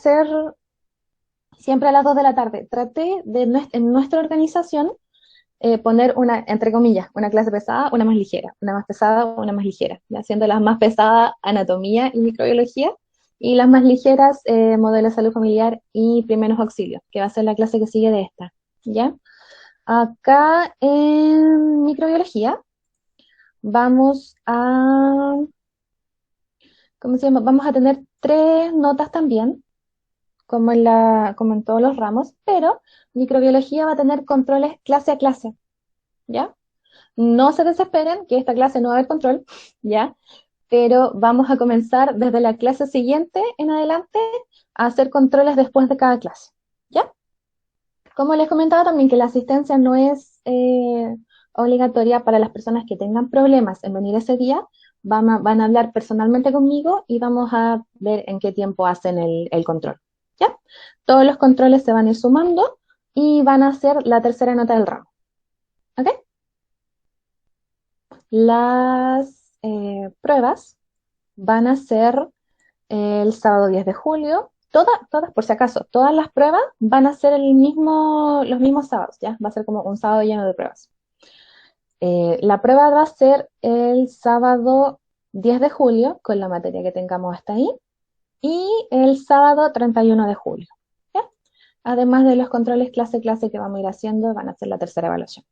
ser siempre a las 2 de la tarde. Traté de, en nuestra organización, poner una, entre comillas, una clase pesada, una más ligera, una más pesada, una más ligera, ¿ya? Siendo las más pesadas anatomía y microbiología, y las más ligeras modelo de salud familiar y primeros auxilios, que va a ser la clase que sigue de esta, ¿ya? Acá en microbiología vamos a, ¿cómo se llama? Vamos a tener 3 notas también, como en todos los ramos, pero microbiología va a tener controles clase a clase, ¿ya? No se desesperen, que esta clase no va a haber control, ¿ya? Pero vamos a comenzar desde la clase siguiente en adelante a hacer controles después de cada clase, ¿ya? Como les comentaba también que la asistencia no es obligatoria para las personas que tengan problemas en venir ese día, van a hablar personalmente conmigo y vamos a ver en qué tiempo hacen el control, ¿ya? Todos los controles se van a ir sumando y van a ser la tercera nota del ramo, ¿ok? Las pruebas van a ser el sábado 10 de julio. Todas, por si acaso, todas las pruebas van a ser los mismos sábados, ¿ya? Va a ser como un sábado lleno de pruebas. La prueba va a ser el sábado 10 de julio, con la materia que tengamos hasta ahí, y el sábado 31 de julio, ¿ya? Además de los controles clase-clase que vamos a ir haciendo, van a ser la tercera evaluación.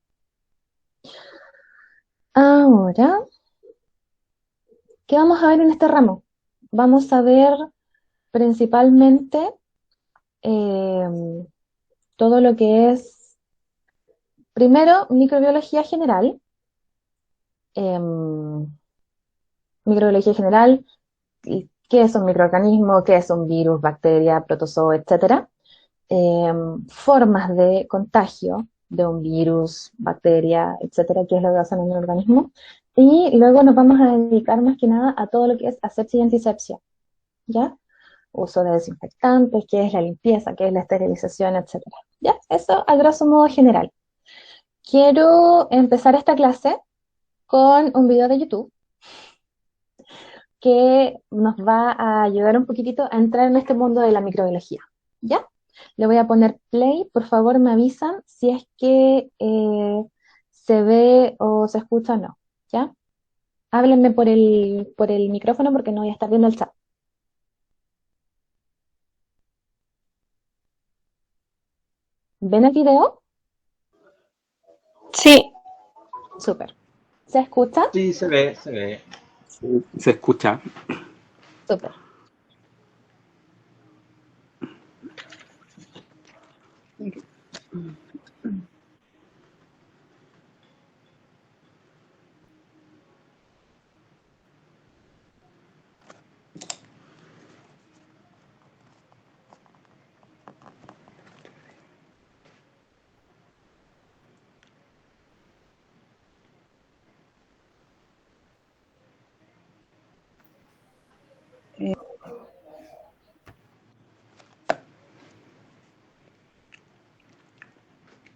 Ahora, ¿qué vamos a ver en este ramo? Vamos a ver principalmente eh, todo lo que es, primero, microbiología general. eh, Microbiología general, qué es un microorganismo, qué es un virus, bacteria, protozoo, etcétera. Eh, Formas de contagio de un virus, bacteria, etcétera, qué es lo que hacen en el organismo. Y luego nos vamos a dedicar más que nada a todo lo que es asepsia y antisepsia, ¿ya? Uso de desinfectantes, qué es la limpieza, qué es la esterilización, etcétera. ¿Ya? Eso a grosso modo general. Quiero empezar esta clase con un video de YouTube que nos va a ayudar un poquitito a entrar en este mundo de la microbiología. ¿Ya? Le voy a poner play, por favor me avisan si es que se ve o se escucha o no. ¿Ya? Háblenme por el micrófono porque no voy a estar viendo el chat. ¿Ven el video? Sí, Súper. ¿Se escucha? Sí, se ve, se ve. Se escucha. Súper.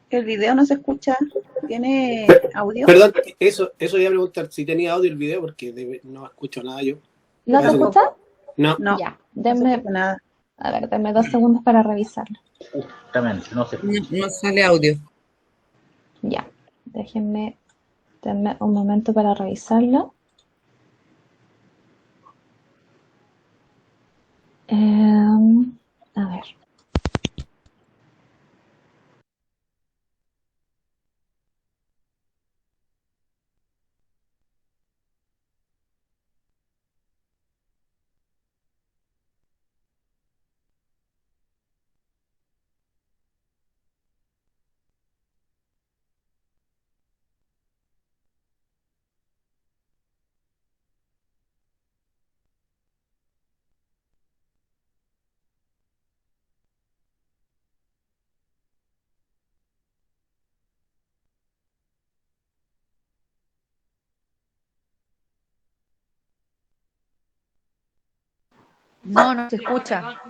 el video no se escucha. ¿Tiene audio? Perdón, eso iba a preguntar si tenía audio el video porque no escucho nada yo. ¿No Yo se Parece que escucha? tampoco. no. No, Ya. no se Denme, escucha nada. a ver, denme 2 segundos para revisarlo. Justamente, no se No, escucha. no sale audio. Ya. Denme un momento para revisarlo. A ver. No, no se escucha.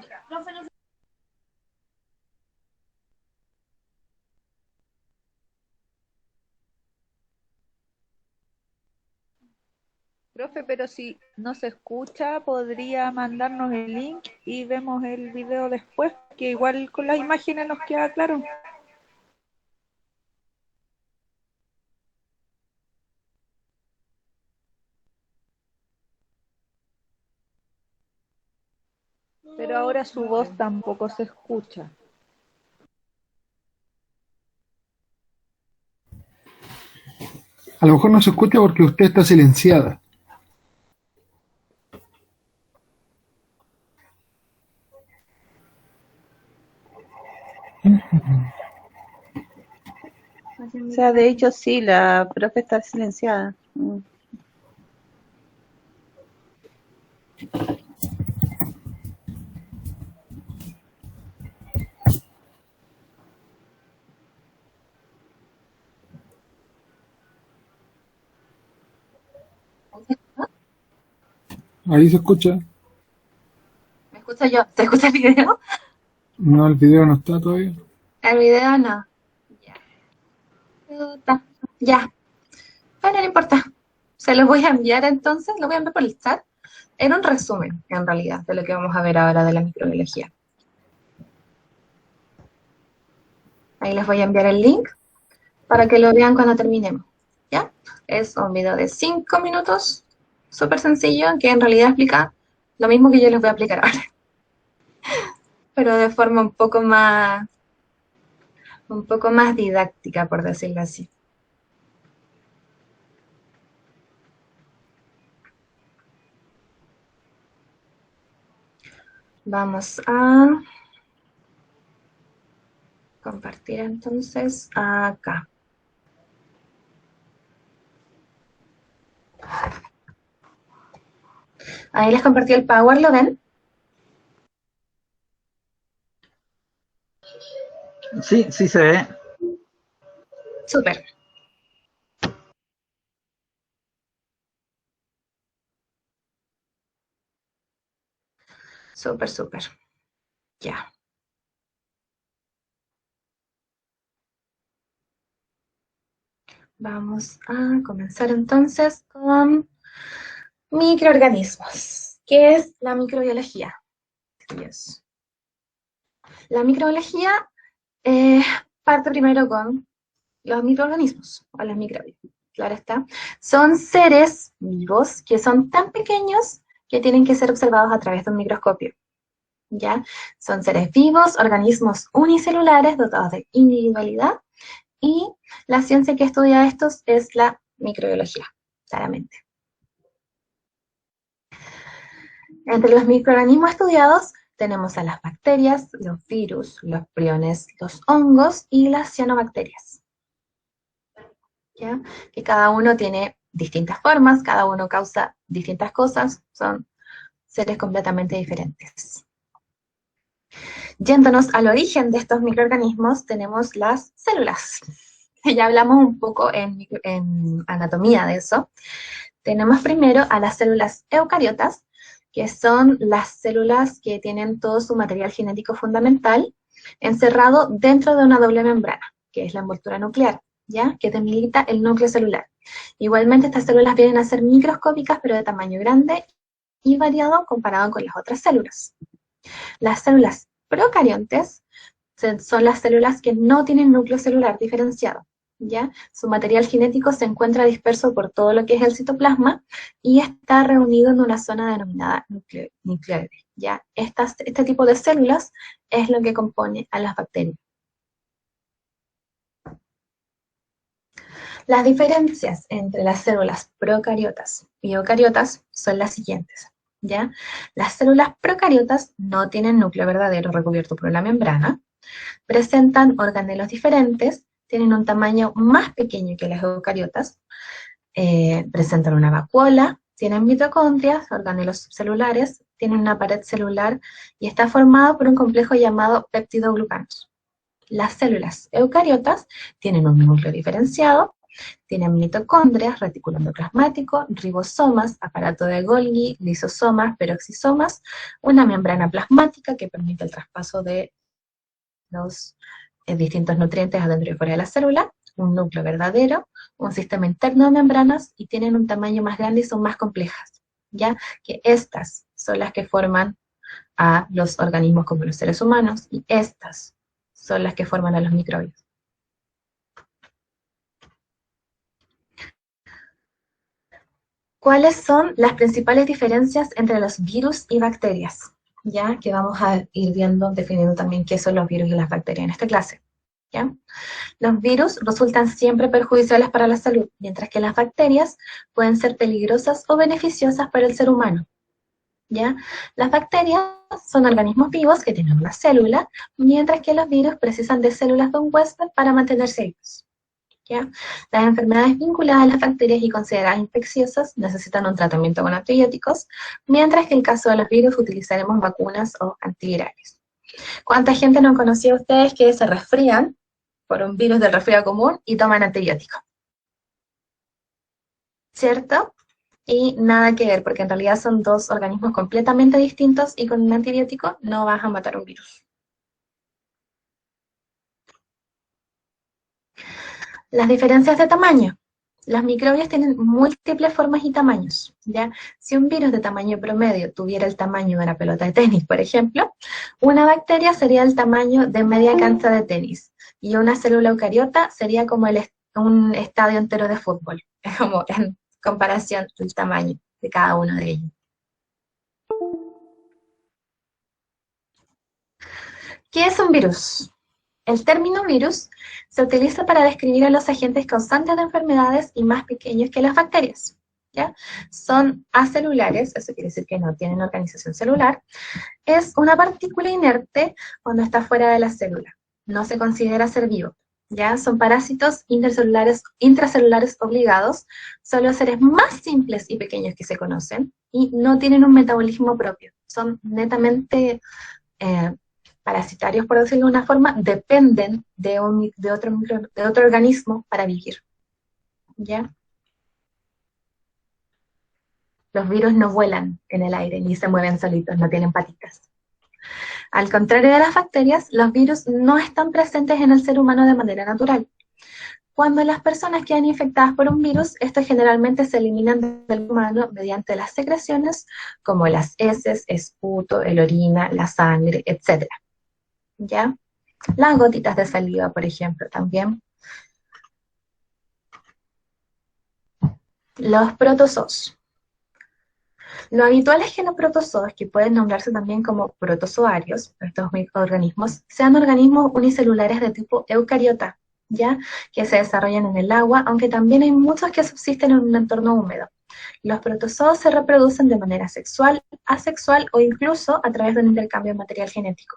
Profe, pero si no se escucha, podría mandarnos el link y vemos el video después, que igual con las imágenes nos queda claro. Pero ahora su voz tampoco se escucha. A lo mejor no se escucha porque usted está silenciada. O sea, de hecho sí, la profe está silenciada. Ahí se escucha. ¿Me escucho yo? ¿Se escucha el video? No, el video no está todavía. El video no. Ya. Puta. Ya. Bueno, no importa. Se los voy a enviar entonces, lo voy a enviar por el chat. Era un resumen, en realidad, de lo que vamos a ver ahora de la microbiología. Ahí les voy a enviar el link para que lo vean cuando terminemos. ¿Ya? Es un video de 5 minutos, súper sencillo, que en realidad explica lo mismo que yo les voy a explicar ahora. Pero de forma un poco más didáctica, por decirlo así. Vamos a compartir entonces acá. Ahí les compartí el Power, ¿lo ven? Sí, sí se ve. Súper. Súper, súper. Ya. Vamos a comenzar entonces con microorganismos. ¿Qué es la microbiología? Dios. La microbiología parte primero con los microorganismos, o los microbios. Claro está. Son seres vivos que son tan pequeños que tienen que ser observados a través de un microscopio. ¿Ya? Son seres vivos, organismos unicelulares dotados de individualidad, y la ciencia que estudia estos es la microbiología, claramente. Entre los microorganismos estudiados tenemos a las bacterias, los virus, los priones, los hongos y las cianobacterias. ¿Ya? Que cada uno tiene distintas formas, cada uno causa distintas cosas, son seres completamente diferentes. Yéndonos al origen de estos microorganismos, tenemos las células. Ya hablamos un poco en anatomía de eso. Tenemos primero a las células eucariotas, que son las células que tienen todo su material genético fundamental encerrado dentro de una doble membrana, que es la envoltura nuclear, ¿ya? Que delimita el núcleo celular. Igualmente estas células vienen a ser microscópicas, pero de tamaño grande y variado comparado con las otras células. Las células procariontes son las células que no tienen núcleo celular diferenciado, ¿ya? Su material genético se encuentra disperso por todo lo que es el citoplasma y está reunido en una zona denominada nucleoide, ¿ya? Este tipo de células es lo que compone a las bacterias. Las diferencias entre las células procariotas y eucariotas son las siguientes, ¿ya? Las células procariotas no tienen núcleo verdadero recubierto por una membrana, presentan organelos diferentes, tienen un tamaño más pequeño que las eucariotas, presentan una vacuola, tienen mitocondrias, organelos subcelulares, tienen una pared celular y está formado por un complejo llamado peptidoglucanos. Las células eucariotas tienen un núcleo diferenciado, tienen mitocondrias, retículo endoplasmático, ribosomas, aparato de Golgi, lisosomas, peroxisomas, una membrana plasmática que permite el traspaso de los distintos nutrientes adentro y fuera de la célula, un núcleo verdadero, un sistema interno de membranas y tienen un tamaño más grande y son más complejas. ya que estas son las que forman a los organismos como los seres humanos, y estas son las que forman a los microbios. ¿Cuáles son las principales diferencias entre los virus y bacterias? Ya que vamos a ir viendo, definiendo también qué son los virus y las bacterias en esta clase. ¿Ya? Los virus resultan siempre perjudiciales para la salud, mientras que las bacterias pueden ser peligrosas o beneficiosas para el ser humano. ¿Ya? Las bacterias son organismos vivos que tienen una célula, mientras que los virus precisan de células de un huésped para mantenerse vivos. ¿Ya? Las enfermedades vinculadas a las bacterias y consideradas infecciosas necesitan un tratamiento con antibióticos, mientras que en el caso de los virus utilizaremos vacunas o antivirales. ¿Cuánta gente no han conocido ustedes que se resfrían por un virus del resfriado común y toman antibióticos? ¿Cierto? Y nada que ver, porque en realidad son dos organismos completamente distintos y con un antibiótico no vas a matar un virus. Las diferencias de tamaño. Los microbios tienen múltiples formas y tamaños, ¿ya? Si un virus de tamaño promedio tuviera el tamaño de una pelota de tenis, por ejemplo, una bacteria sería el tamaño de media cancha de tenis, y una célula eucariota sería como un estadio entero de fútbol, como en comparación del tamaño de cada uno de ellos. ¿Qué es un virus? El término virus se utiliza para describir a los agentes causantes de enfermedades y más pequeños que las bacterias, ¿ya? Son acelulares, eso quiere decir que no tienen organización celular. Es una partícula inerte cuando está fuera de la célula. No se considera ser vivo, ¿ya? Son parásitos intracelulares obligados, son los seres más simples y pequeños que se conocen, y no tienen un metabolismo propio. Son netamente parasitarios, por decirlo de una forma, dependen de otro organismo para vivir, ¿ya? Los virus no vuelan en el aire, ni se mueven solitos, no tienen patitas. Al contrario de las bacterias, los virus no están presentes en el ser humano de manera natural. Cuando las personas quedan infectadas por un virus, estos generalmente se eliminan del humano mediante las secreciones, como las heces, esputo, el orina, la sangre, etc. ¿Ya? Las gotitas de saliva, por ejemplo, también. Los protozoos. Lo habitual es que los protozoos, que pueden nombrarse también como protozoarios, estos microorganismos, sean organismos unicelulares de tipo eucariota, ¿ya? Que se desarrollan en el agua, aunque también hay muchos que subsisten en un entorno húmedo. Los protozoos se reproducen de manera sexual, asexual o incluso a través de un intercambio de material genético.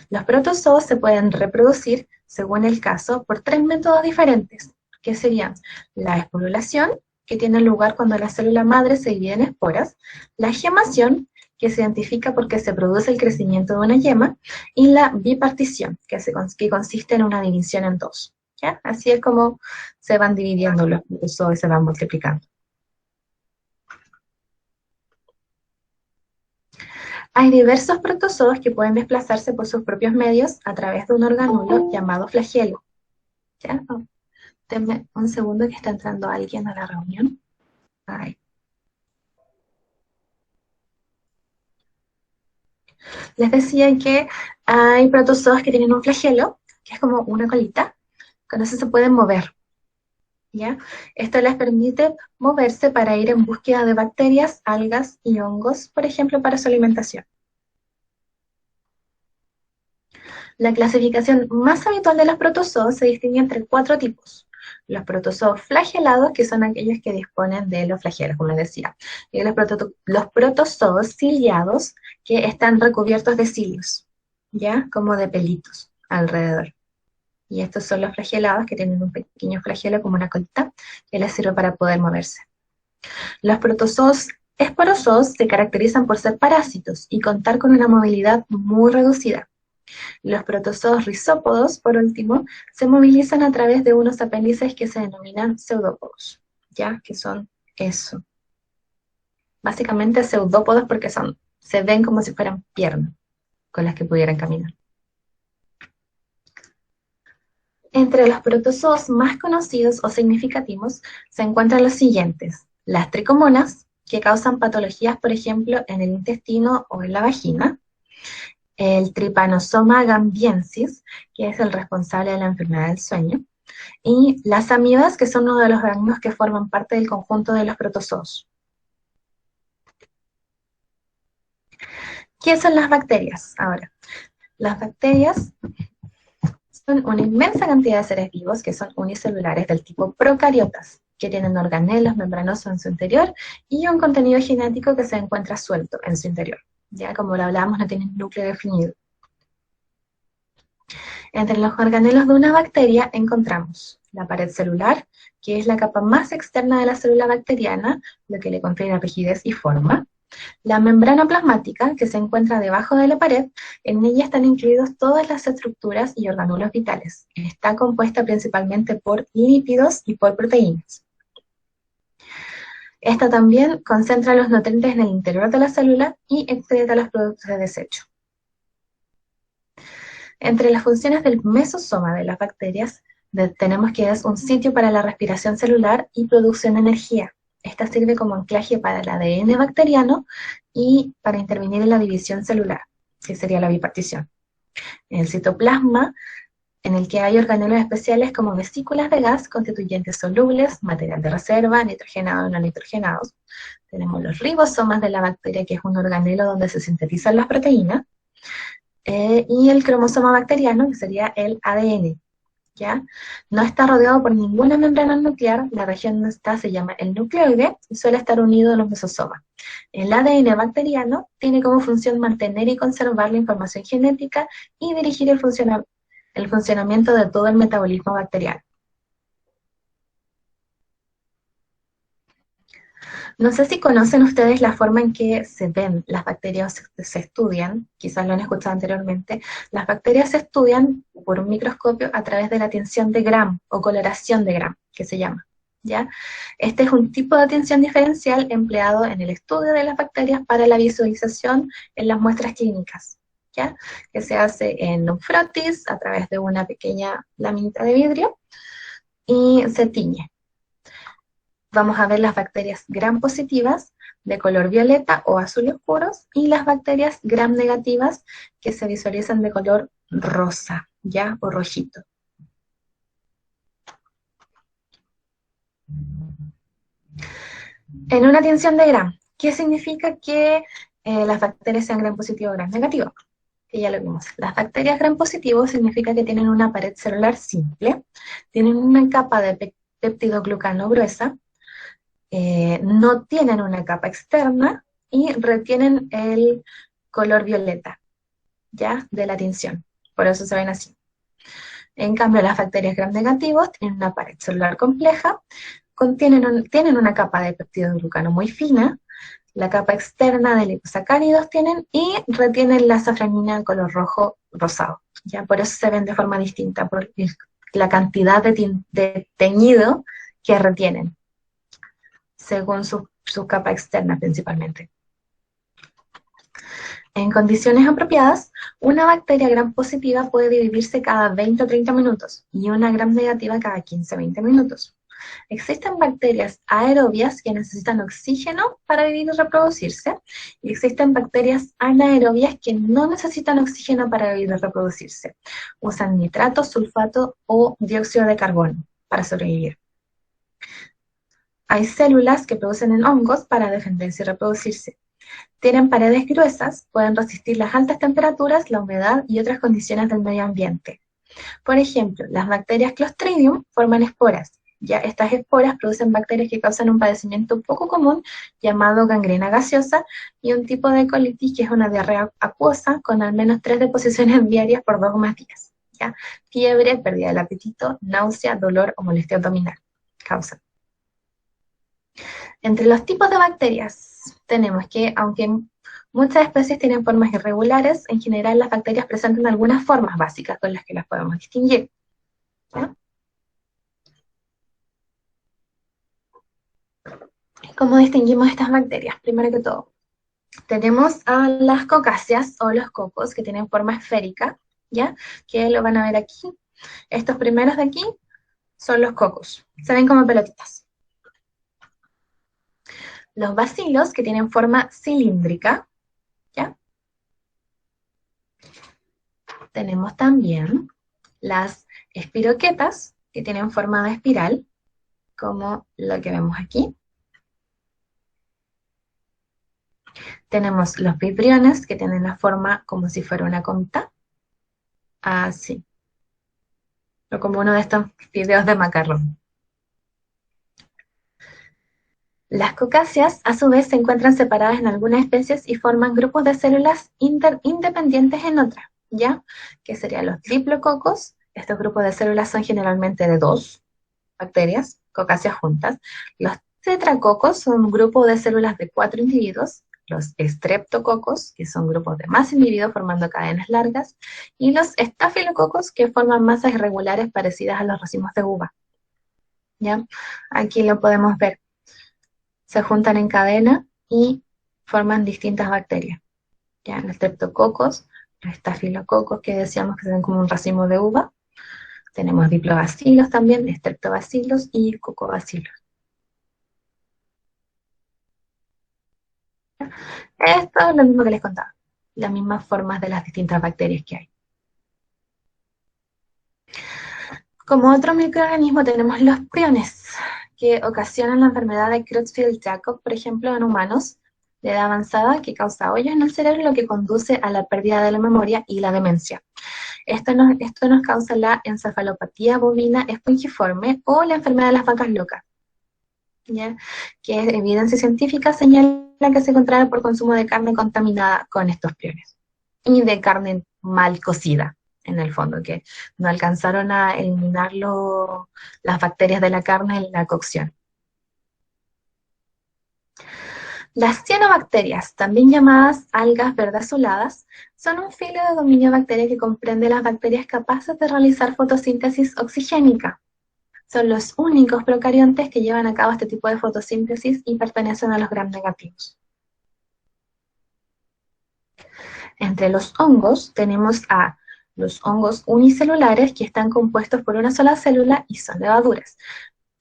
Los protozoos se pueden reproducir, según el caso, por 3 métodos diferentes, que serían la esporulación, que tiene lugar cuando la célula madre se divide en esporas, la gemación, que se identifica porque se produce el crecimiento de una yema, y la bipartición, que consiste en una división en dos. ¿Ya? Así es como se van dividiendo los protozoos y se van multiplicando. Hay diversos protozoos que pueden desplazarse por sus propios medios a través de un organulo llamado flagelo. ¿Ya? Oh, denme un segundo que está entrando alguien a la reunión. Ay. Les decía que hay protozoos que tienen un flagelo, que es como una colita, con eso se pueden mover. ¿Ya? Esto les permite moverse para ir en búsqueda de bacterias, algas y hongos, por ejemplo, para su alimentación. La clasificación más habitual de los protozoos se distingue entre 4 tipos. Los protozoos flagelados, que son aquellos que disponen de los flagelos, como les decía. Y los protozoos ciliados, que están recubiertos de cilios, ¿ya? Como de pelitos alrededor. Y estos son los flagelados, que tienen un pequeño flagelo como una colita, que les sirve para poder moverse. Los protozoos esporozoos se caracterizan por ser parásitos y contar con una movilidad muy reducida. Los protozoos rizópodos, por último, se movilizan a través de unos apéndices que se denominan pseudópodos, ¿ya? Que son eso. Básicamente pseudópodos porque se ven como si fueran piernas con las que pudieran caminar. Entre los protozoos más conocidos o significativos se encuentran los siguientes: las tricomonas, que causan patologías, por ejemplo, en el intestino o en la vagina; el Trypanosoma gambiensis, que es el responsable de la enfermedad del sueño; y las amibas, que son uno de los organismos que forman parte del conjunto de los protozoos. ¿Qué son las bacterias? Ahora, las bacterias son una inmensa cantidad de seres vivos que son unicelulares del tipo procariotas, que tienen organelos membranosos en su interior y un contenido genético que se encuentra suelto en su interior. Ya como lo hablábamos, no tienen núcleo definido. Entre los organelos de una bacteria encontramos la pared celular, que es la capa más externa de la célula bacteriana, lo que le confiere rigidez y forma; la membrana plasmática, que se encuentra debajo de la pared. En ella están incluidos todas las estructuras y orgánulos vitales. Está compuesta principalmente por lípidos y por proteínas. Esta también concentra los nutrientes en el interior de la célula y excreta los productos de desecho. Entre las funciones del mesosoma de las bacterias, tenemos que es un sitio para la respiración celular y producción de energía. Esta sirve como anclaje para el ADN bacteriano y para intervenir en la división celular, que sería la bipartición. En el citoplasma, en el que hay organelos especiales como vesículas de gas, constituyentes solubles, material de reserva, nitrogenados y no nitrogenados. Tenemos los ribosomas de la bacteria, que es un organelo donde se sintetizan las proteínas, y el cromosoma bacteriano, que sería el ADN. ¿Ya? No está rodeado por ninguna membrana nuclear, la región donde está se llama el nucleoide y suele estar unido a los mesosomas. El ADN bacteriano tiene como función mantener y conservar la información genética y dirigir el funcionamiento de todo el metabolismo bacteriano. No sé si conocen ustedes la forma en que se ven las bacterias, se estudian, quizás lo han escuchado anteriormente. Las bacterias se estudian por un microscopio a través de la tinción de Gram, o coloración de Gram, que se llama, ¿ya? Este es un tipo de tinción diferencial empleado en el estudio de las bacterias para la visualización en las muestras clínicas, ¿ya? Que se hace en un frotis a través de una pequeña laminita de vidrio y se tiñe. Vamos a ver las bacterias gram positivas de color violeta o azul oscuros y las bacterias gram negativas que se visualizan de color rosa, ¿ya? O rojito. En una tinción de gram, ¿qué significa que las bacterias sean gram positivo o gram negativo? Que ya lo vimos. Las bacterias gram positivo significa que tienen una pared celular simple, tienen una capa de peptidoglucano gruesa, no tienen una capa externa y retienen el color violeta, ¿ya? De la tinción. Por eso se ven así. En cambio, las bacterias gram negativos tienen una pared celular compleja, tienen una capa de peptidoglucano muy fina, la capa externa de liposacáridos tienen y retienen la safranina de color rojo rosado. ¿Ya? Por eso se ven de forma distinta, por la cantidad de teñido que retienen, según su capa externa principalmente. En condiciones apropiadas, una bacteria gram positiva puede dividirse cada 20 o 30 minutos y una gram negativa cada 15 o 20 minutos. Existen bacterias aerobias que necesitan oxígeno para vivir y reproducirse, y existen bacterias anaerobias que no necesitan oxígeno para vivir y reproducirse. Usan nitrato, sulfato o dióxido de carbono para sobrevivir. Hay células que producen en hongos para defenderse y reproducirse. Tienen paredes gruesas, pueden resistir las altas temperaturas, la humedad y otras condiciones del medio ambiente. Por ejemplo, las bacterias Clostridium forman esporas. Ya estas esporas producen bacterias que causan un padecimiento poco común llamado gangrena gaseosa y un tipo de colitis que es una diarrea acuosa con al menos 3 deposiciones diarias por 2 o más días. ¿Ya? Fiebre, pérdida del apetito, náusea, dolor o molestia abdominal causan. Entre los tipos de bacterias tenemos que, aunque muchas especies tienen formas irregulares, en general las bacterias presentan algunas formas básicas con las que las podemos distinguir. ¿Ya? ¿Cómo distinguimos estas bacterias? Primero que todo, tenemos a las cocáceas o los cocos que tienen forma esférica, ¿ya? Que lo van a ver aquí, Estos primeros de aquí son los cocos. Se ven como pelotitas. Los bacilos, que tienen forma cilíndrica, ¿ya? Tenemos también las espiroquetas, que tienen forma de espiral, como lo que vemos aquí. Tenemos los vibriones, que tienen la forma como si fuera una cometa. Así. O como uno de estos fideos de macarrón. Las cocáceas, a su vez, se encuentran separadas en algunas especies y forman grupos de células independientes en otras, ¿ya? Que serían los diplococos. Estos grupos de células son generalmente de 2 bacterias, cocáceas juntas. Los tetracocos son un grupo de células de 4 individuos. Los estreptococos, que son grupos de más individuos formando cadenas largas. Y los estafilococos, que forman masas irregulares parecidas a los racimos de uva. ¿Ya? Aquí lo podemos ver. Se juntan en cadena y forman distintas bacterias. ¿Ya? Los streptococos, los estafilococos que decíamos que se ven como un racimo de uva. Tenemos diplobacilos también, estreptobacilos y cocobacilos. Esto es lo mismo que les contaba, las mismas formas de las distintas bacterias que hay. Como otro microorganismo tenemos los priones, que ocasionan la enfermedad de Creutzfeldt-Jakob, por ejemplo, en humanos de edad avanzada, que causa hoyos en el cerebro, lo que conduce a la pérdida de la memoria y la demencia. Esto nos causa la encefalopatía bovina espongiforme o la enfermedad de las vacas locas, ¿ya? Que es evidencia científica señala que se contrae por consumo de carne contaminada con estos priones y de carne mal cocida, en el fondo, que no alcanzaron a eliminar las bacterias de la carne en la cocción. Las cianobacterias, también llamadas algas verde azuladas, son un filo de dominio bacteria que comprende las bacterias capaces de realizar fotosíntesis oxigénica. Son los únicos procariontes que llevan a cabo este tipo de fotosíntesis y pertenecen a los gram negativos. Entre los hongos tenemos a los hongos unicelulares, que están compuestos por una sola célula y son levaduras.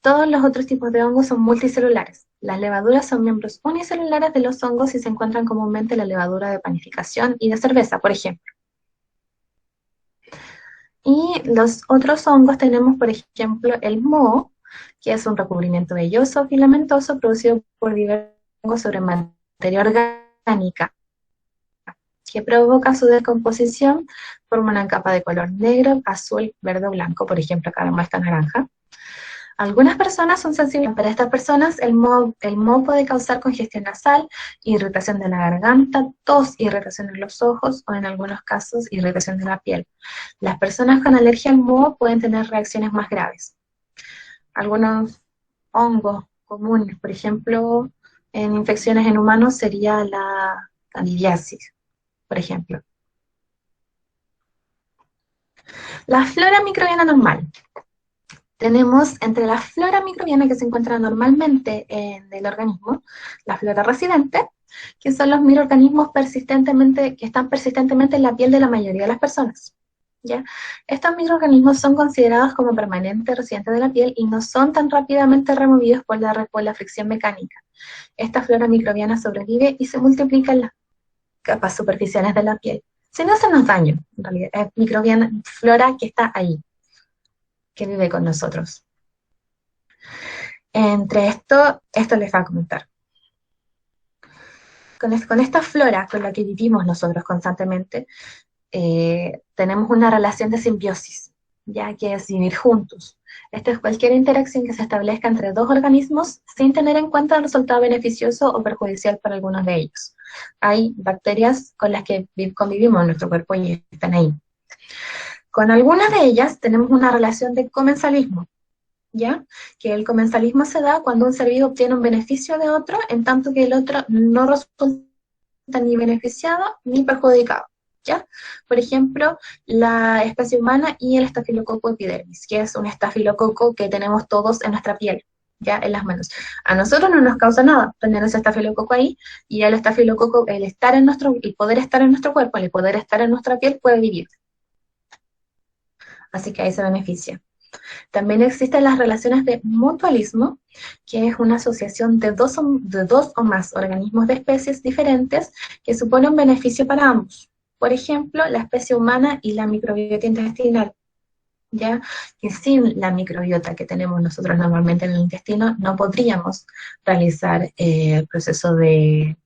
Todos los otros tipos de hongos son multicelulares. Las levaduras son miembros unicelulares de los hongos y se encuentran comúnmente en la levadura de panificación y de cerveza, por ejemplo. Y los otros hongos tenemos, por ejemplo, el moho, que es un recubrimiento velloso filamentoso producido por diversos hongos sobre materia orgánica, que provoca su descomposición, forma una capa de color negro, azul, verde o blanco, por ejemplo, acá vemos esta naranja. Algunas personas son sensibles, para estas personas el moho puede causar congestión nasal, irritación de la garganta, tos, irritación en los ojos o en algunos casos irritación de la piel. Las personas con alergia al moho pueden tener reacciones más graves. Algunos hongos comunes, por ejemplo, en infecciones en humanos sería la candidiasis, por ejemplo. La flora microbiana normal. Tenemos entre la flora microbiana que se encuentra normalmente en el organismo, la flora residente, que son los microorganismos que están persistentemente en la piel de la mayoría de las personas, ¿ya? Estos microorganismos son considerados como permanentes residentes de la piel y no son tan rápidamente removidos por la fricción mecánica. Esta flora microbiana sobrevive y se multiplica en las capas superficiales de la piel. Si no hacemos daño, en realidad, es microbiana, flora que está ahí, que vive con nosotros. Entre esto les va a comentar. Con esta flora con la que vivimos nosotros constantemente, tenemos una relación de simbiosis, ya que es vivir juntos. Esto es cualquier interacción que se establezca entre dos organismos sin tener en cuenta el resultado beneficioso o perjudicial para algunos de ellos. Hay bacterias con las que convivimos en nuestro cuerpo y están ahí. Con algunas de ellas tenemos una relación de comensalismo, ¿ya? Que el comensalismo se da cuando un ser vivo obtiene un beneficio de otro, en tanto que el otro no resulta ni beneficiado ni perjudicado, ¿ya? Por ejemplo, la especie humana y el estafilococo epidermis, que es un estafilococo que tenemos todos en nuestra piel, ¿ya? En las manos. A nosotros no nos causa nada tener ese estafilococo ahí, y el estafilococo, el poder estar en nuestro cuerpo, el poder estar en nuestra piel, puede vivir. así que ahí se beneficia. También existen las relaciones de mutualismo, que es una asociación de dos o más organismos de especies diferentes que supone un beneficio para ambos. Por ejemplo, la especie humana y la microbiota intestinal, ¿ya? Que sin la microbiota que tenemos nosotros normalmente en el intestino, no podríamos realizar el proceso de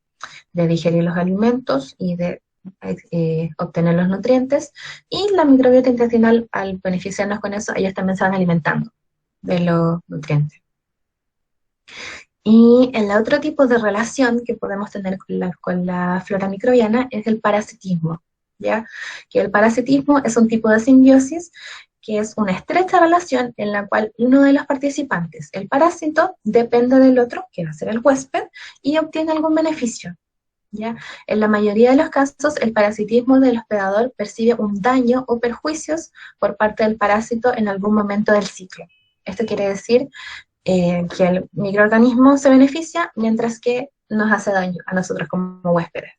digerir los alimentos y de obtener los nutrientes, y la microbiota intestinal, al beneficiarnos con eso, ellos también se van alimentando de los nutrientes. Y el otro tipo de relación que podemos tener con la flora microbiana es el parasitismo, ¿ya? Que el parasitismo es un tipo de simbiosis que es una estrecha relación en la cual uno de los participantes, el parásito, depende del otro, que va a ser el huésped, y obtiene algún beneficio, ¿ya? En la mayoría de los casos, el parasitismo del hospedador percibe un daño o perjuicios por parte del parásito en algún momento del ciclo. Esto quiere decir que el microorganismo se beneficia mientras que nos hace daño a nosotros como huéspedes.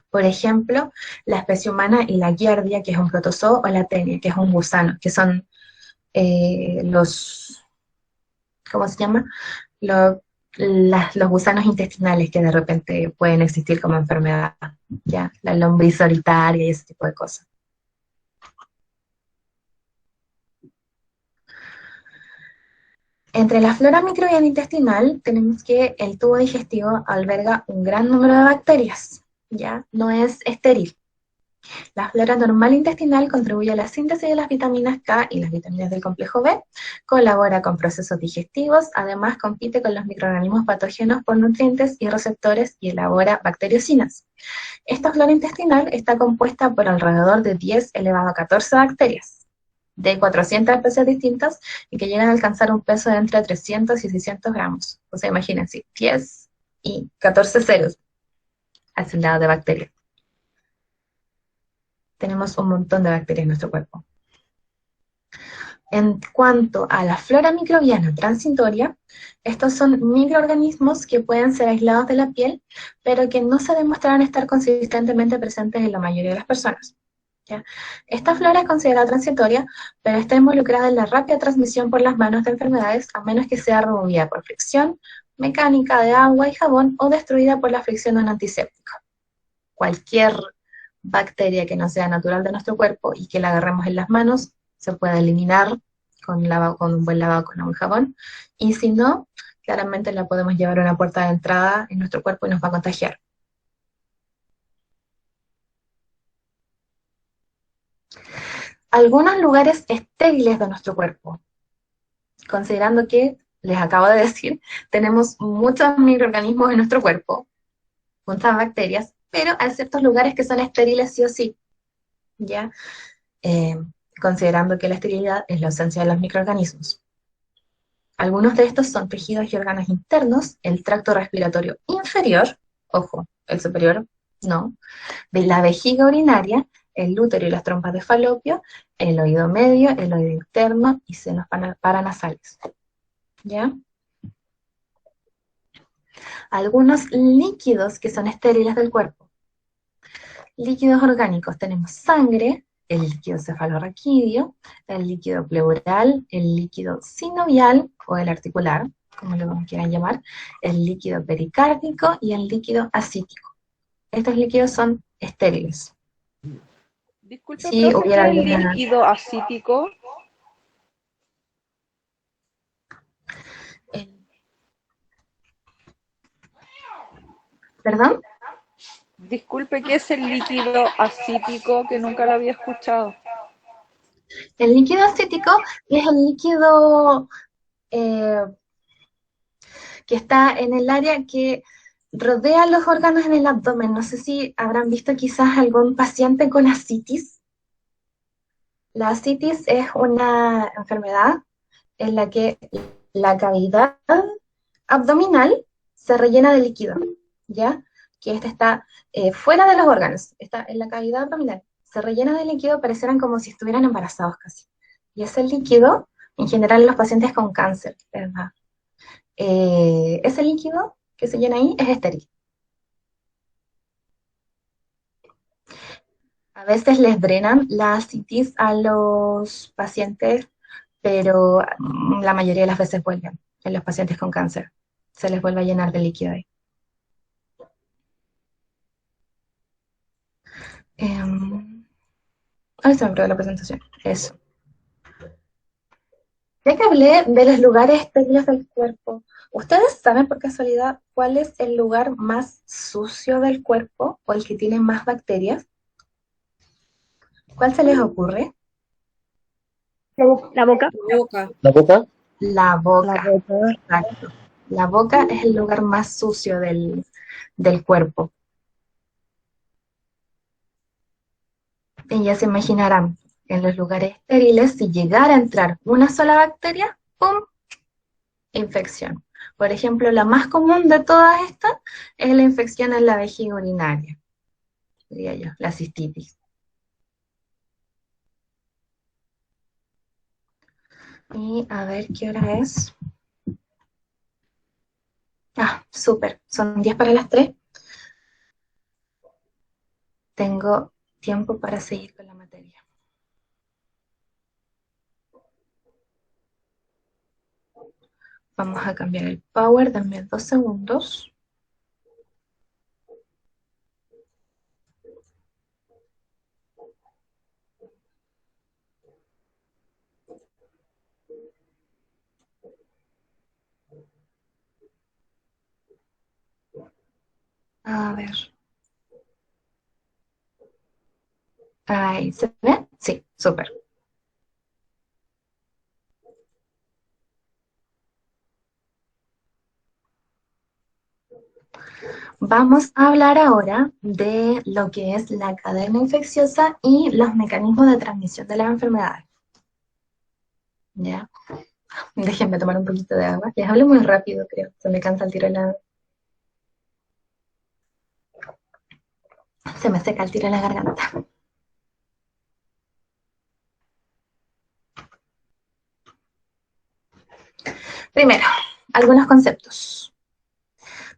Por ejemplo, la especie humana y la giardia, que es un protozoo, o la tenia, que es un gusano, que son los, ¿cómo se llama? Los gusanos intestinales que de repente pueden existir como enfermedad, ¿ya? La lombriz solitaria y ese tipo de cosas. Entre la flora microbiana intestinal tenemos que el tubo digestivo alberga un gran número de bacterias, ¿ya? No es estéril. La flora normal intestinal contribuye a la síntesis de las vitaminas K y las vitaminas del complejo B, colabora con procesos digestivos, además compite con los microorganismos patógenos por nutrientes y receptores y elabora bacteriocinas. Esta flora intestinal está compuesta por alrededor de 10 elevado a 14 bacterias, de 400 especies distintas y que llegan a alcanzar un peso de entre 300 y 600 gramos. O sea, imagínense, 10 y 14 ceros al lado de bacterias. Tenemos un montón de bacterias en nuestro cuerpo. En cuanto a la flora microbiana transitoria, estos son microorganismos que pueden ser aislados de la piel, pero que no se demostraron estar consistentemente presentes en la mayoría de las personas, ¿ya? Esta flora es considerada transitoria, pero está involucrada en la rápida transmisión por las manos de enfermedades, a menos que sea removida por fricción mecánica de agua y jabón o destruida por la fricción de un antiséptico. Cualquier bacteria que no sea natural de nuestro cuerpo y que la agarremos en las manos, se puede eliminar con un buen lavado con agua y jabón, y si no, claramente la podemos llevar a una puerta de entrada en nuestro cuerpo y nos va a contagiar. Algunos lugares estériles de nuestro cuerpo, considerando que, les acabo de decir, tenemos muchos microorganismos en nuestro cuerpo, muchas bacterias, pero hay ciertos lugares que son estériles sí o sí, ¿ya? Considerando que la esterilidad es la ausencia de los microorganismos. Algunos de estos son tejidos y órganos internos, el tracto respiratorio inferior, ojo, el superior no, de la vejiga urinaria, el útero y las trompas de falopio, el oído medio, el oído interno y senos paranasales, ¿ya? Algunos líquidos que son estériles del cuerpo. Líquidos orgánicos, tenemos sangre, el líquido cefalorraquídeo, el líquido pleural, el líquido sinovial o el articular, como lo quieran llamar, el líquido pericárdico y el líquido acítico. Estos líquidos son estériles. Disculpe, Si profe, hubiera ¿qué es alguna... líquido acítico? ¿Perdón? Disculpe, ¿qué es el líquido acítico? Que nunca lo había escuchado. El líquido acítico es el líquido que está en el área que rodea los órganos en el abdomen. No sé si habrán visto quizás algún paciente con ascitis. La ascitis es una enfermedad en la que la cavidad abdominal se rellena de líquido, ¿ya? Que este está fuera de los órganos, está en la cavidad abdominal. Se rellena de líquido, parecieran como si estuvieran embarazados casi. Y ese líquido, en general en los pacientes con cáncer, ¿verdad? Ese líquido que se llena ahí es estéril. A veces les drenan la ascitis a los pacientes, pero la mayoría de las veces vuelven en los pacientes con cáncer. Se les vuelve a llenar de líquido ahí. Ahí se me perdió la presentación. Eso. Ya que hablé de los lugares estériles del cuerpo, ¿ustedes saben por casualidad cuál es el lugar más sucio del cuerpo o el que tiene más bacterias? ¿Cuál se les ocurre? La boca. La boca. ¿La boca? La boca. La boca. Exacto. La boca es el lugar más sucio del cuerpo. Y ya se imaginarán, en los lugares estériles, si llegara a entrar una sola bacteria, ¡pum! Infección. Por ejemplo, la más común de todas estas es la infección en la vejiga urinaria, diría yo, la cistitis. Y a ver qué hora es. Ah, súper, son 10 para las 3. Tengo tiempo para seguir con la materia. Vamos a cambiar el power, dame 2 segundos. A ver. Ahí, ¿se ve? Sí, súper. Vamos a hablar ahora de lo que es la cadena infecciosa y los mecanismos de transmisión de las enfermedades. ¿Ya? Déjenme tomar un poquito de agua. Les hablo muy rápido, creo. Se me cansa el tiro la... Se me seca el tiro en la garganta. Primero, algunos conceptos.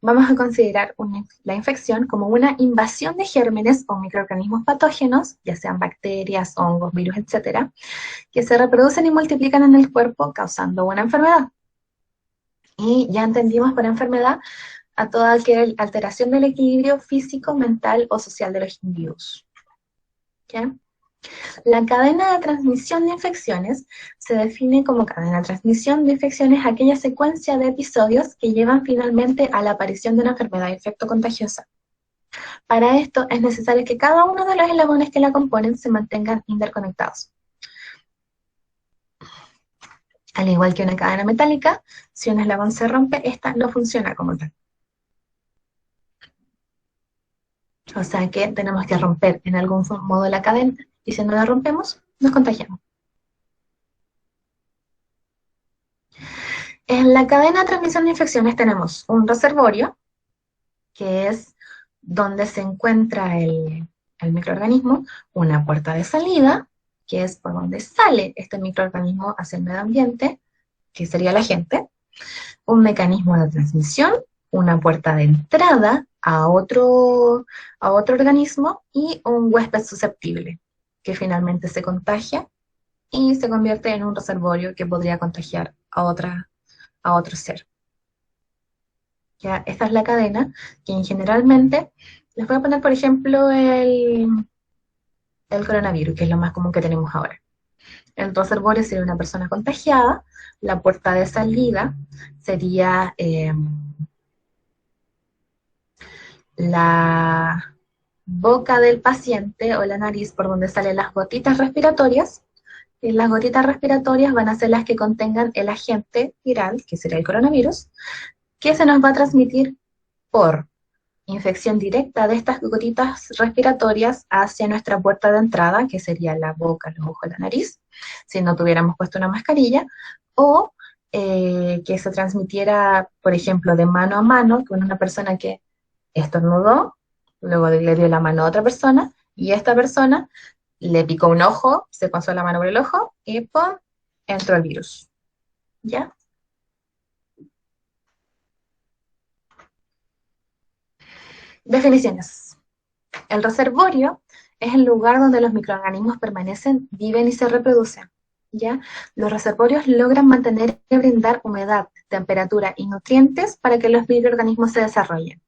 Vamos a considerar la infección como una invasión de gérmenes o microorganismos patógenos, ya sean bacterias, hongos, virus, etcétera, que se reproducen y multiplican en el cuerpo causando una enfermedad. Y ya entendimos por enfermedad a toda alteración del equilibrio físico, mental o social de los individuos. ¿Okay? La cadena de transmisión de infecciones se define como cadena de transmisión de infecciones aquella secuencia de episodios que llevan finalmente a la aparición de una enfermedad infectocontagiosa. Para esto es necesario que cada uno de los eslabones que la componen se mantengan interconectados. Al igual que una cadena metálica, si un eslabón se rompe, esta no funciona como tal. O sea que tenemos que romper en algún modo la cadena, y si no la rompemos, nos contagiamos. En la cadena de transmisión de infecciones tenemos un reservorio, que es donde se encuentra el microorganismo, una puerta de salida, que es por donde sale este microorganismo hacia el medio ambiente, que sería la gente, un mecanismo de transmisión, una puerta de entrada a otro organismo y un huésped susceptible, que finalmente se contagia y se convierte en un reservorio que podría contagiar a otro ser. ¿Ya? Esta es la cadena, que generalmente, les voy a poner por ejemplo el coronavirus, que es lo más común que tenemos ahora. El reservorio sería una persona contagiada, la puerta de salida sería la boca del paciente o la nariz por donde salen las gotitas respiratorias, y las gotitas respiratorias van a ser las que contengan el agente viral, que sería el coronavirus, que se nos va a transmitir por infección directa de estas gotitas respiratorias hacia nuestra puerta de entrada, que sería la boca, los ojos, la nariz, si no tuviéramos puesto una mascarilla, o que se transmitiera, por ejemplo, de mano a mano, con una persona que estornudó, luego le dio la mano a otra persona, y esta persona le picó un ojo, se pasó la mano por el ojo, y ¡pum!, entró el virus. ¿Ya? Definiciones. El reservorio es el lugar donde los microorganismos permanecen, viven y se reproducen. ¿Ya? Los reservorios logran mantener y brindar humedad, temperatura y nutrientes para que los microorganismos se desarrollen.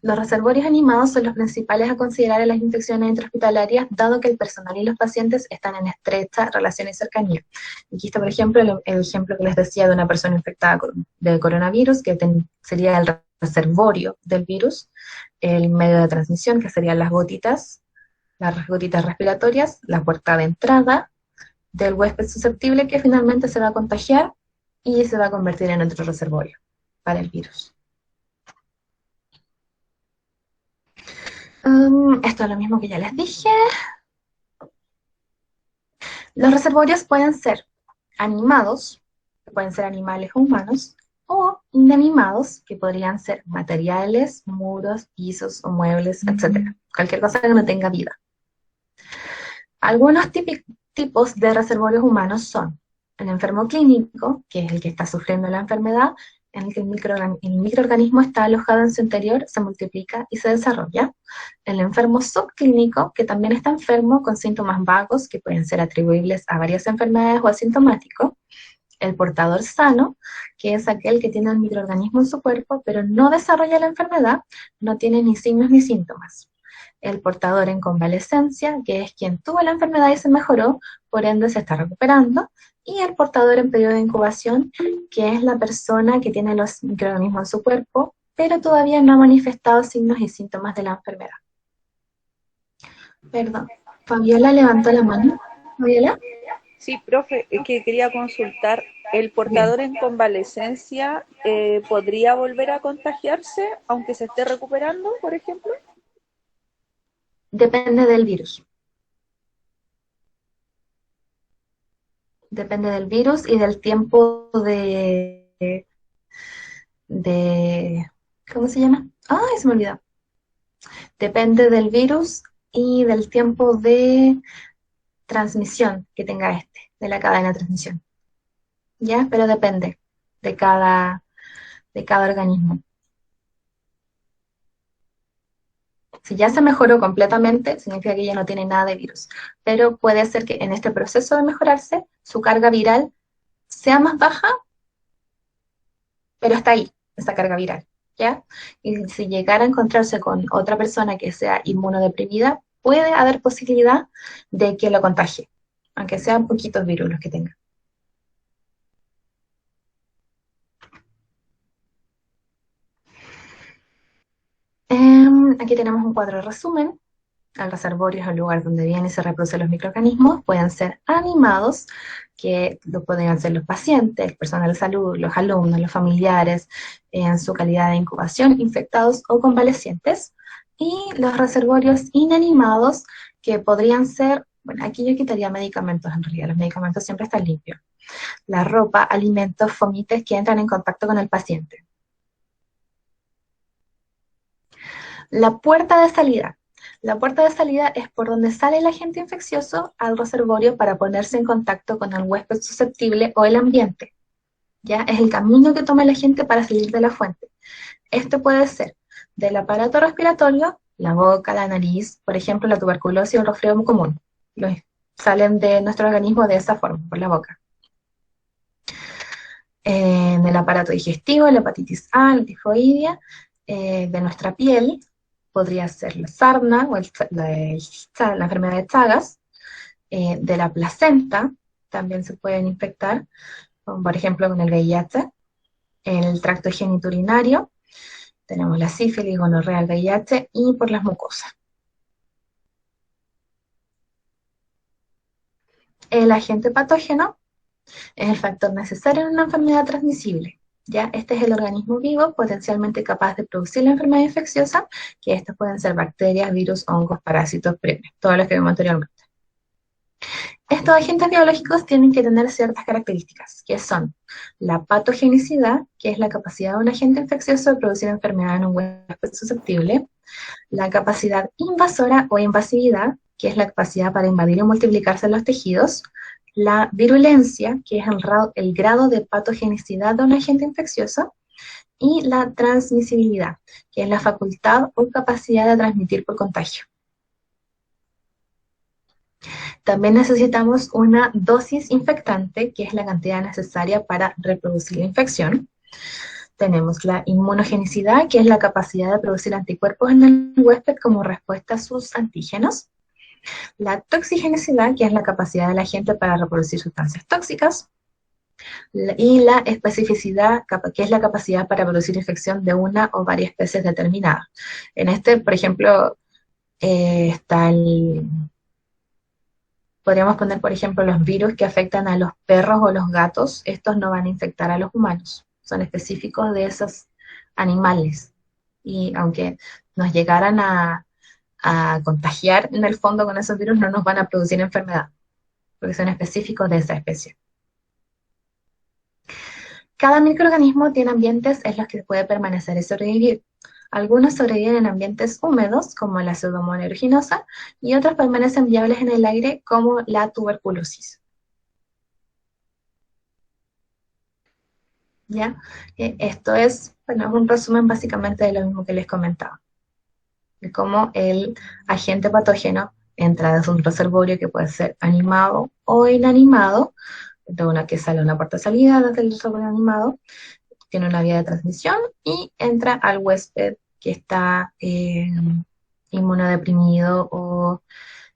Los reservorios animados son los principales a considerar en las infecciones intrahospitalarias, dado que el personal y los pacientes están en estrecha relación y cercanía. Aquí está, por ejemplo, el ejemplo que les decía de una persona infectada de coronavirus, que sería el reservorio del virus, el medio de transmisión, que serían las gotitas respiratorias, la puerta de entrada del huésped susceptible, que finalmente se va a contagiar y se va a convertir en otro reservorio para el virus. Esto es lo mismo que ya les dije. Los reservorios pueden ser animados, que pueden ser animales o humanos, o inanimados, que podrían ser materiales, muros, pisos o muebles, etc. Cualquier cosa que no tenga vida. Algunos tipos de reservorios humanos son el enfermo clínico, que es el que está sufriendo la enfermedad, en el que el microorganismo está alojado en su interior, se multiplica y se desarrolla. El enfermo subclínico, que también está enfermo con síntomas vagos que pueden ser atribuibles a varias enfermedades o asintomático. El portador sano, que es aquel que tiene el microorganismo en su cuerpo, pero no desarrolla la enfermedad, no tiene ni signos ni síntomas. El portador en convalescencia, que es quien tuvo la enfermedad y se mejoró, por ende se está recuperando. Y el portador en periodo de incubación, que es la persona que tiene los microorganismos en su cuerpo, pero todavía no ha manifestado signos y síntomas de la enfermedad. Perdón, Fabiola levantó la mano. ¿Fabiola? Sí, profe, que quería consultar, ¿el portador en convalescencia podría volver a contagiarse aunque se esté recuperando, por ejemplo? Depende del virus. Depende del virus y del tiempo de ¿cómo se llama? ¡Ay, se me olvidó! Depende del virus y del tiempo de transmisión que tenga de la cadena de transmisión. ¿Ya? Pero depende de cada organismo. Si ya se mejoró completamente, significa que ya no tiene nada de virus. Pero puede ser que en este proceso de mejorarse, su carga viral sea más baja, pero está ahí, esa carga viral, ¿ya? Y si llegara a encontrarse con otra persona que sea inmunodeprimida, puede haber posibilidad de que lo contagie, aunque sean poquitos virus los que tenga. Aquí tenemos un cuadro de resumen. El reservorio es el lugar donde vienen y se reproducen los microorganismos. Pueden ser animados, que lo pueden ser los pacientes, el personal de salud, los alumnos, los familiares, en su calidad de incubación, infectados o convalecientes. Y los reservorios inanimados, que podrían ser, bueno, aquí yo quitaría medicamentos en realidad, los medicamentos siempre están limpios. La ropa, alimentos, fomites que entran en contacto con el paciente. La puerta de salida. La puerta de salida es por donde sale el agente infeccioso al reservorio para ponerse en contacto con el huésped susceptible o el ambiente. ¿Ya? Es el camino que toma el agente para salir de la fuente. Esto puede ser del aparato respiratorio, la boca, la nariz, por ejemplo, la tuberculosis o el resfriado común. Salen de nuestro organismo de esa forma, por la boca. En el aparato digestivo, la hepatitis A, la tifoidea, de nuestra piel, podría ser la sarna o la enfermedad de Chagas, de la placenta, también se pueden infectar, por ejemplo con el VIH, el tracto genitourinario, tenemos la sífilis, gonorrea, el VIH, y por las mucosas. El agente patógeno es el factor necesario en una enfermedad transmisible. ¿Ya? Este es el organismo vivo potencialmente capaz de producir la enfermedad infecciosa, que estos pueden ser bacterias, virus, hongos, parásitos, premios, todos los que vimos anteriormente. Estos agentes biológicos tienen que tener ciertas características, que son la patogenicidad, que es la capacidad de un agente infeccioso de producir enfermedad en un huésped susceptible, la capacidad invasora o invasividad, que es la capacidad para invadir y multiplicarse en los tejidos, la virulencia, que es el grado de patogenicidad de un agente infeccioso, y la transmisibilidad, que es la facultad o capacidad de transmitir por contagio. También necesitamos una dosis infectante, que es la cantidad necesaria para reproducir la infección. Tenemos la inmunogenicidad, que es la capacidad de producir anticuerpos en el huésped como respuesta a sus antígenos. La toxigenicidad, que es la capacidad de la gente para reproducir sustancias tóxicas. Y la especificidad, que es la capacidad para producir infección de una o varias especies determinadas. En este, por ejemplo, está podríamos poner, por ejemplo, los virus que afectan a los perros o los gatos. Estos no van a infectar a los humanos, son específicos de esos animales. Y aunque nos llegaran a contagiar en el fondo con esos virus, no nos van a producir enfermedad, porque son específicos de esa especie. Cada microorganismo tiene ambientes en los que puede permanecer y sobrevivir. Algunos sobreviven en ambientes húmedos, como la Pseudomonas aeruginosa, y otros permanecen viables en el aire, como la tuberculosis. ¿Ya? Esto es, bueno, un resumen básicamente de lo mismo que les comentaba. De cómo el agente patógeno entra desde un reservorio que puede ser animado o inanimado, de una que sale una puerta de salida desde el reservorio animado, tiene una vía de transmisión y entra al huésped que está inmunodeprimido o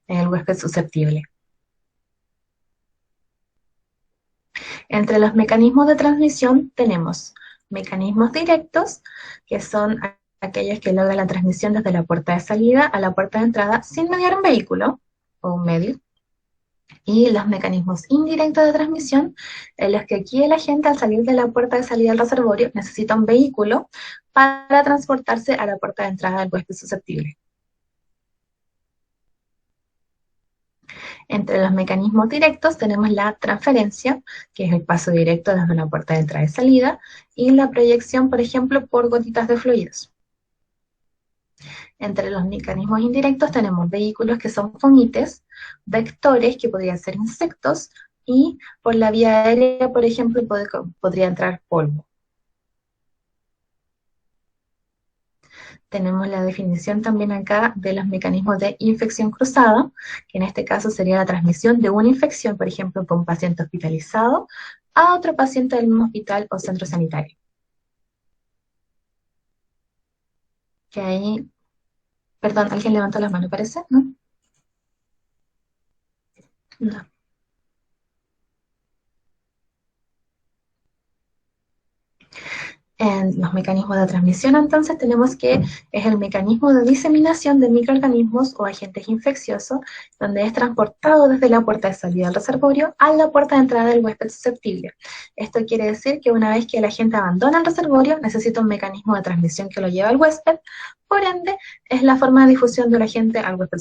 el huésped susceptible. Entre los mecanismos de transmisión tenemos mecanismos directos, que son aquellos que logran la transmisión desde la puerta de salida a la puerta de entrada sin mediar un vehículo o un medio. Y los mecanismos indirectos de transmisión, en los que aquí el agente al salir de la puerta de salida del reservorio necesita un vehículo para transportarse a la puerta de entrada del huésped susceptible. Entre los mecanismos directos tenemos la transferencia, que es el paso directo desde una puerta de entrada y salida, y la proyección, por ejemplo, por gotitas de fluidos. Entre los mecanismos indirectos tenemos vehículos que son fomites, vectores que podrían ser insectos, y por la vía aérea, por ejemplo, podría entrar polvo. Tenemos la definición también acá de los mecanismos de infección cruzada, que en este caso sería la transmisión de una infección, por ejemplo, por un paciente hospitalizado a otro paciente del mismo hospital o centro sanitario. Que ahí, perdón, ¿alguien levantó las manos, parece? ¿No? No. En los mecanismos de transmisión, entonces, tenemos que es el mecanismo de diseminación de microorganismos o agentes infecciosos, donde es transportado desde la puerta de salida del reservorio a la puerta de entrada del huésped susceptible. Esto quiere decir que una vez que el agente abandona el reservorio, necesita un mecanismo de transmisión que lo lleva al huésped, por ende, es la forma de difusión del agente al huésped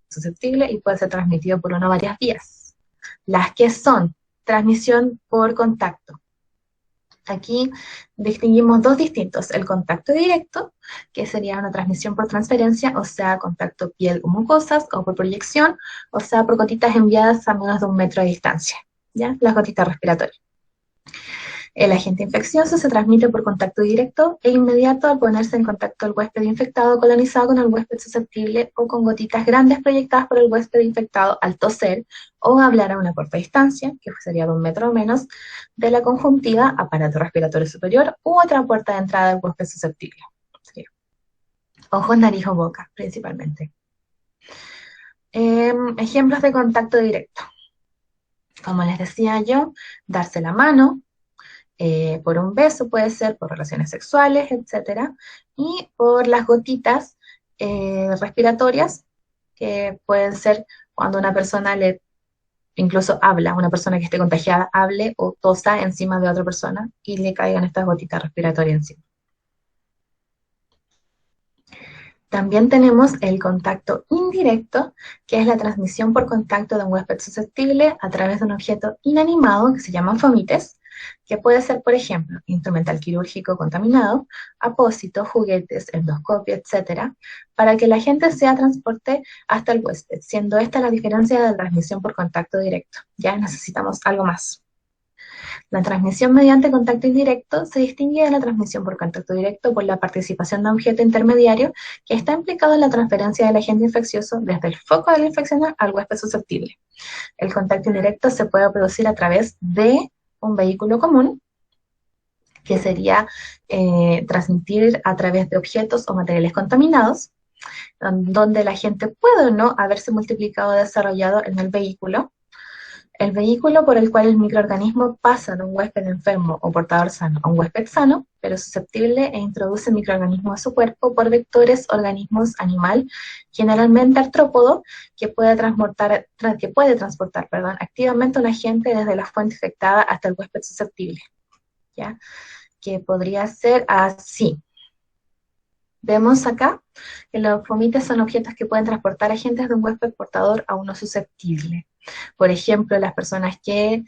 susceptible y puede ser transmitido por una o varias vías. Las que son transmisión por contacto. Aquí distinguimos dos distintos, el contacto directo, que sería una transmisión por transferencia, o sea, contacto piel o mucosas, o por proyección, o sea, por gotitas enviadas a menos de 1 metro de distancia, ¿ya? Las gotitas respiratorias. El agente infeccioso se transmite por contacto directo e inmediato al ponerse en contacto el huésped infectado colonizado con el huésped susceptible o con gotitas grandes proyectadas por el huésped infectado al toser o hablar a una corta distancia, que sería de 1 metro o menos, de la conjuntiva, aparato respiratorio superior u otra puerta de entrada del huésped susceptible. ¿Sí? Ojos, nariz o boca, principalmente. Ejemplos de contacto directo. Como les decía yo, darse la mano, por un beso puede ser, por relaciones sexuales, etc. Y por las gotitas respiratorias, que pueden ser cuando una persona incluso habla, una persona que esté contagiada, hable o tosa encima de otra persona y le caigan estas gotitas respiratorias encima. También tenemos el contacto indirecto, que es la transmisión por contacto de un huésped susceptible a través de un objeto inanimado, que se llaman fomites, que puede ser, por ejemplo, instrumental quirúrgico contaminado, apósito, juguetes, endoscopio, etc., para que la gente sea transporte hasta el huésped, siendo esta la diferencia de la transmisión por contacto directo. Ya necesitamos algo más. La transmisión mediante contacto indirecto se distingue de la transmisión por contacto directo por la participación de un objeto intermediario que está implicado en la transferencia del agente infeccioso desde el foco de la infección al huésped susceptible. El contacto indirecto se puede producir a través de un vehículo común, que sería transmitir a través de objetos o materiales contaminados, donde el agente puede o no haberse multiplicado o desarrollado en el vehículo por el cual el microorganismo pasa de un huésped enfermo o portador sano a un huésped sano, pero susceptible, e introduce microorganismos a su cuerpo por vectores, organismos, animal, generalmente artrópodo, que puede transportar activamente un agente desde la fuente infectada hasta el huésped susceptible, ¿ya? Que podría ser así. Vemos acá que los fomites son objetos que pueden transportar agentes de un huésped portador a uno susceptible. Por ejemplo, las personas que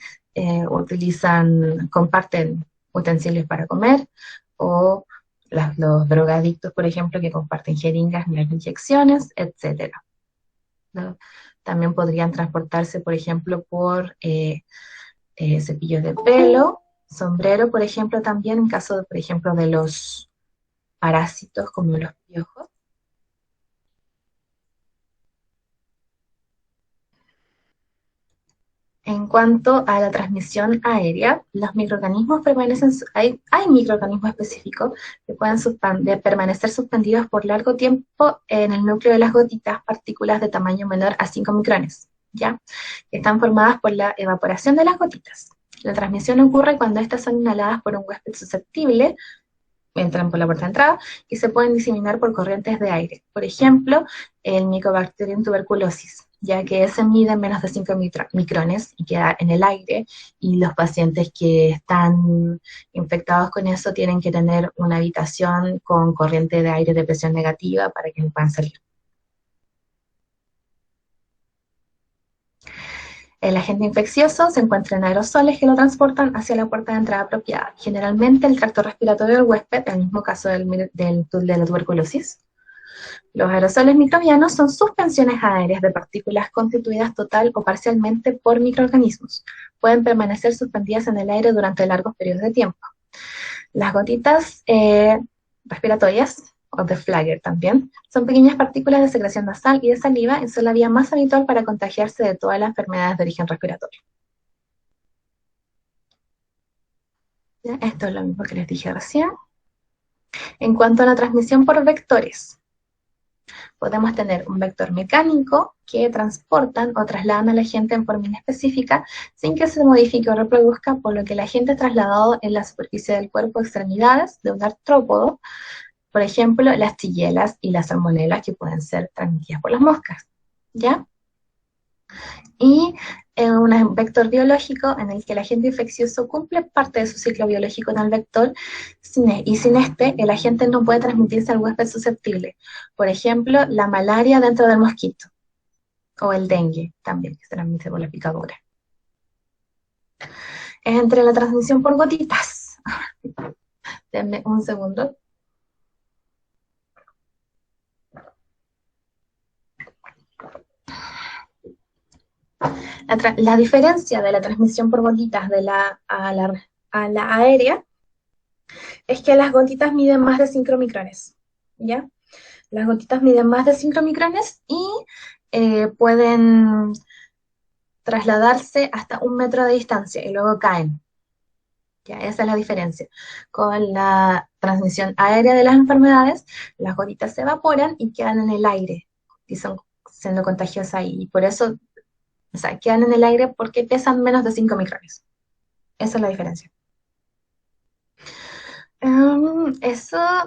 comparten utensilios para comer, o los drogadictos, por ejemplo, que comparten jeringas, inyecciones, etc. ¿No? También podrían transportarse, por ejemplo, por cepillos de pelo, sombrero, por ejemplo, también en caso, por ejemplo, de los parásitos como los piojos. En cuanto a la transmisión aérea, los microorganismos hay microorganismos específicos que pueden permanecer suspendidos por largo tiempo en el núcleo de las gotitas, partículas de tamaño menor a 5 micrones, ¿ya? Que están formadas por la evaporación de las gotitas. La transmisión ocurre cuando estas son inhaladas por un huésped susceptible, entran por la puerta de entrada, y se pueden diseminar por corrientes de aire. Por ejemplo, el Mycobacterium tuberculosis, ya que ese mide menos de 5 micrones y queda en el aire, y los pacientes que están infectados con eso tienen que tener una habitación con corriente de aire de presión negativa para que no puedan salir. El agente infeccioso se encuentra en aerosoles que lo transportan hacia la puerta de entrada apropiada, generalmente el tracto respiratorio del huésped, en el mismo caso de la tuberculosis. Los aerosoles microbianos son suspensiones aéreas de partículas constituidas total o parcialmente por microorganismos. Pueden permanecer suspendidas en el aire durante largos periodos de tiempo. Las gotitas respiratorias, o de Flagler también, son pequeñas partículas de secreción nasal y de saliva, y son la vía más habitual para contagiarse de todas las enfermedades de origen respiratorio. ¿Ya? Esto es lo mismo que les dije recién. En cuanto a la transmisión por vectores, podemos tener un vector mecánico que transportan o trasladan al agente en forma inespecífica sin que se modifique o reproduzca, por lo que el agente es trasladado en la superficie del cuerpo, extremidades de un artrópodo, por ejemplo, las chillelas y las salmonelas, que pueden ser transmitidas por las moscas, ¿ya? Y un vector biológico en el que el agente infeccioso cumple parte de su ciclo biológico en el vector, y sin este, el agente no puede transmitirse al huésped susceptible. Por ejemplo, la malaria dentro del mosquito, o el dengue también, que se transmite por la picadura. Entre la transmisión por gotitas, denme un segundo. La diferencia de la transmisión por gotitas a la aérea es que las gotitas miden más de 5 micrones, ¿ya? Las gotitas miden más de 5 micrones y pueden trasladarse hasta 1 metro de distancia y luego caen. ¿Ya? Esa es la diferencia. Con la transmisión aérea de las enfermedades, las gotitas se evaporan y quedan en el aire, y son siendo contagiosas ahí. Y por eso, o sea, quedan en el aire porque pesan menos de 5 micrones. Esa es la diferencia.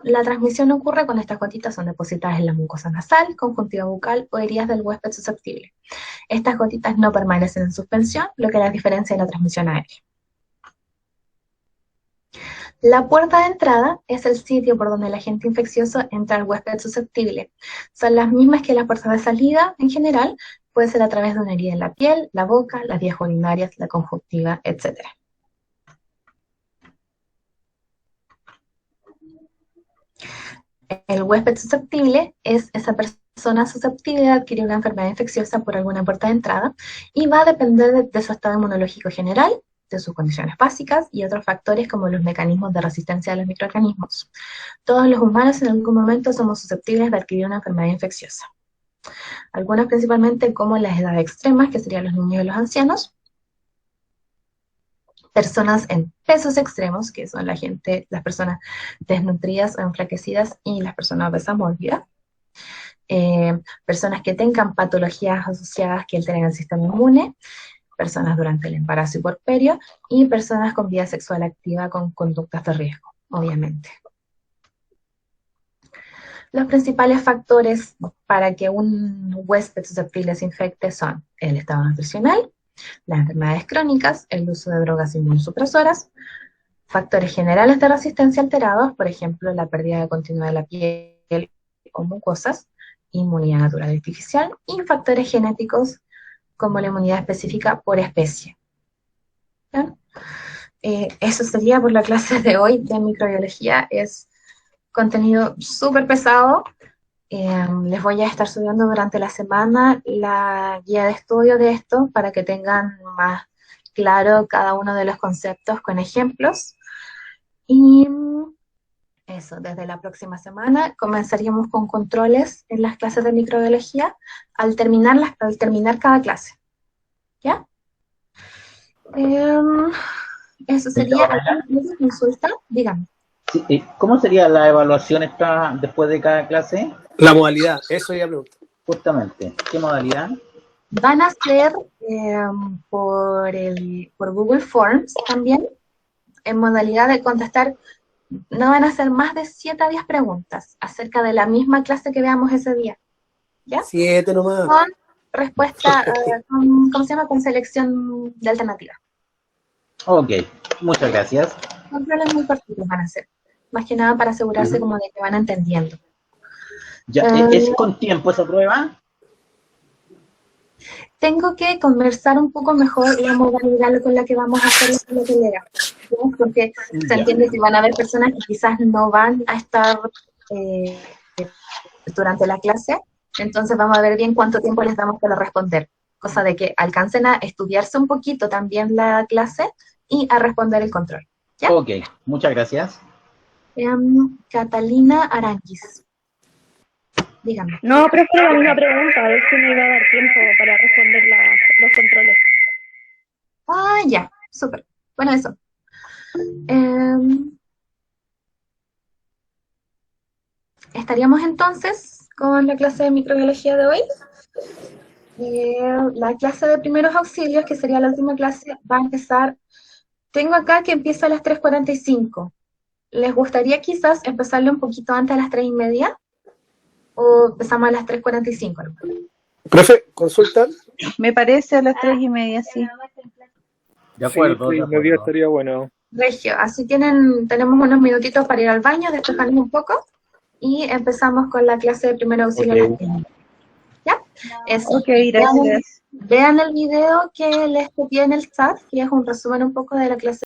La transmisión ocurre cuando estas gotitas son depositadas en la mucosa nasal, conjuntiva bucal o heridas del huésped susceptible. Estas gotitas no permanecen en suspensión, lo que las diferencia de la transmisión aérea. La puerta de entrada es el sitio por donde el agente infeccioso entra al huésped susceptible. Son las mismas que las puertas de salida en general, puede ser a través de una herida en la piel, la boca, las vías urinarias, la conjuntiva, etc. El huésped susceptible es esa persona susceptible de adquirir una enfermedad infecciosa por alguna puerta de entrada, y va a depender de su estado inmunológico general, de sus condiciones básicas y otros factores como los mecanismos de resistencia de los microorganismos. Todos los humanos en algún momento somos susceptibles de adquirir una enfermedad infecciosa. Algunas principalmente como las edades extremas, que serían los niños y los ancianos, personas en pesos extremos, que son las personas desnutridas o enflaquecidas, y las personas obesas mórbidas, personas que tengan patologías asociadas que alteren el sistema inmune, personas durante el embarazo y puerperio, y personas con vida sexual activa con conductas de riesgo, obviamente. Los principales factores para que un huésped susceptible se infecte son el estado nutricional, las enfermedades crónicas, el uso de drogas inmunosupresoras, factores generales de resistencia alterados, por ejemplo, la pérdida de continuidad de la piel o mucosas, inmunidad natural artificial, y factores genéticos como la inmunidad específica por especie. ¿Bien? Eso sería por la clase de hoy de microbiología. Es contenido súper pesado. Les voy a estar subiendo durante la semana la guía de estudio de esto para que tengan más claro cada uno de los conceptos con ejemplos. Y eso, desde la próxima semana comenzaríamos con controles en las clases de microbiología al terminar cada clase. ¿Ya? Eso sería. ¿Alguna consulta? Díganme. Sí, ¿cómo sería la evaluación esta después de cada clase? La modalidad, eso ya pregunto. Justamente, ¿qué modalidad? Van a ser por Google Forms también, en modalidad de contestar. No van a ser más de 7 a 10 preguntas acerca de la misma clase que veamos ese día. ¿Ya? 7 nomás. Con respuesta, ¿cómo se llama? Con selección de alternativa. Ok, muchas gracias. Controles muy cortitos van a ser. Más que nada para asegurarse como de que van entendiendo. Ya, ¿es con tiempo esa prueba? Tengo que conversar un poco mejor la modalidad con la que vamos a hacer la colega, ¿no? Porque se entiende que van a haber personas que quizás no van a estar durante la clase, entonces vamos a ver bien cuánto tiempo les damos para responder, cosa de que alcancen a estudiarse un poquito también la clase y a responder el control. ¿Ya? Ok, muchas gracias. Catalina Aranguis. Dígame. No, pero es que era la misma pregunta, a ver si me iba a dar tiempo para responder los controles. Ah, ya, súper. Bueno, eso. Estaríamos entonces con la clase de microbiología de hoy. La clase de primeros auxilios, que sería la última clase, va a empezar. Tengo acá que empieza a las 3:45. ¿Les gustaría quizás empezarle un poquito antes a las 3:30? ¿O empezamos a las 3:45? Profe, consulta. Me parece a las 3:30, sí. De acuerdo. Sí, de media acuerdo. estaría bueno. Regio, así tenemos unos minutitos para ir al baño, despejarnos un poco, y empezamos con la clase de primer auxilio. Ok. ¿Ya? Eso. Ok, gracias. Vean el video que les copié en el chat, que es un resumen un poco de la clase.